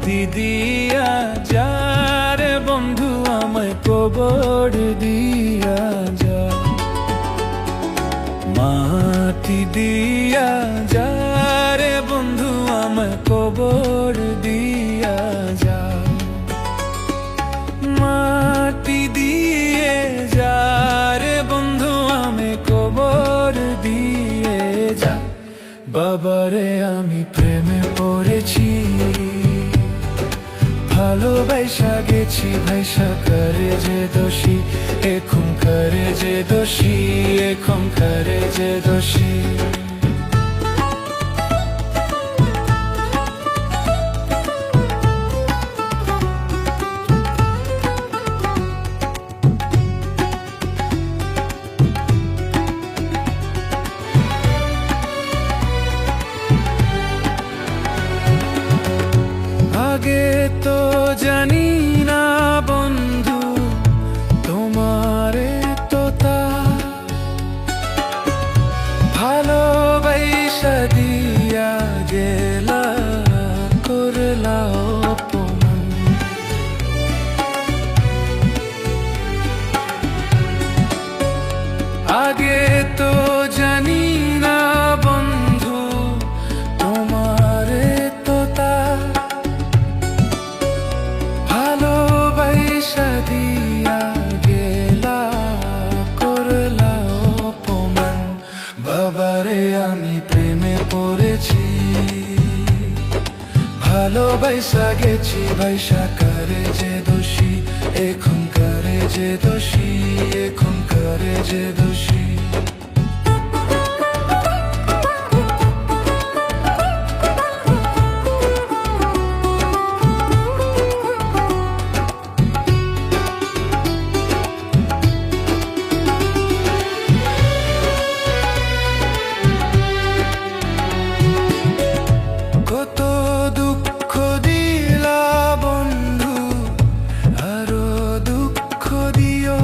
মাটি দিয়া যারে বন্ধু আমায় কবর দিয়া যা, মাটি দিয়া যারে বন্ধু আমায় কবর দিয়া যা, মাটি দিয়ে যারে বন্ধু আমায় কবর দিয়ে যা। বাবারে আমি প্রেমে পড়েছি, ভালোবাসা গেছি ভাইসা করে যে দোষী, এখন করে যে দোষী, এখন করে যে দোষী। আগে তো জানি না বন্ধু তোমারে তো তা ভালোবাসা দিয়া গেলা করলা অপমান। আগে তো জানি না বন্ধু তোমারে তো তা ভালোবাসা দিয়া গেলা করলা অপমান। বাবারে আমি প্রেমে পড়েছি, ভালোবাসা গেছি ভাইসা করে যে দোষী, এখন করে যে দোষী, এখন করে যে দোষী। কত দুঃখ দিলা বন্ধু, আরো দুঃখ দিও,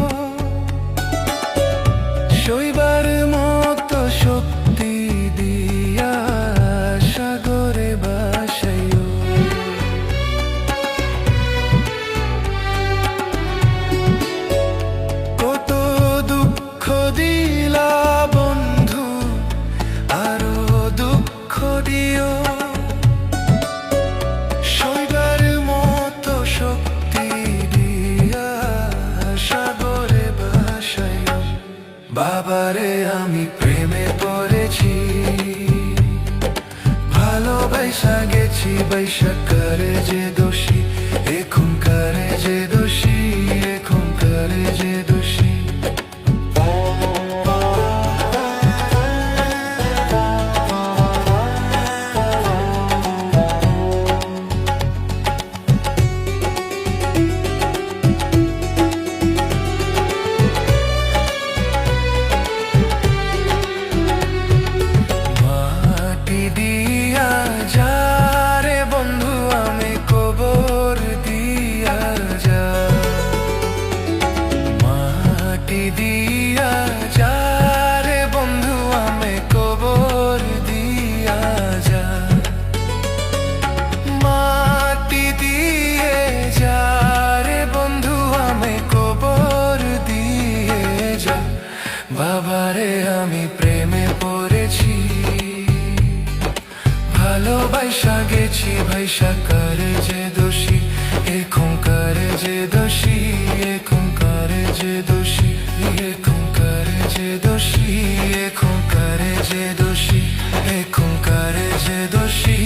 সইবার মতো শক্তি দিয়া সাগরে ভাসাইও। কত দুঃখ দিলা বন্ধু, আরো দুঃখ দিও, সইবার মতো শক্তি দিয়া সাগরে ভাসাইও। বাবারে আমি প্রেমে পড়েছি, ভালোবাসা গেছি বাইসা করে যে দোষী, এখন করে যে দোষী, এখন করে যে দোষী। মাটি দিয়া যারে বন্ধু আমি কবর দিয়া যা, মাটি দিয়া যারে বন্ধু আমি কবর দিয়া যা, মাটি দিয়ে যারে বন্ধু আমি কবর দিয়ে যা। বাবারে আমি প্রেমে পড়েছি, ভালোবাসা গেছি ভাইসা করে যে দোষী, এখন করে যে দোষী, এখন করে যে দোষী, এখন করে যে দোষী, এখন করে যে দোষী, এখন করে যে দোষী।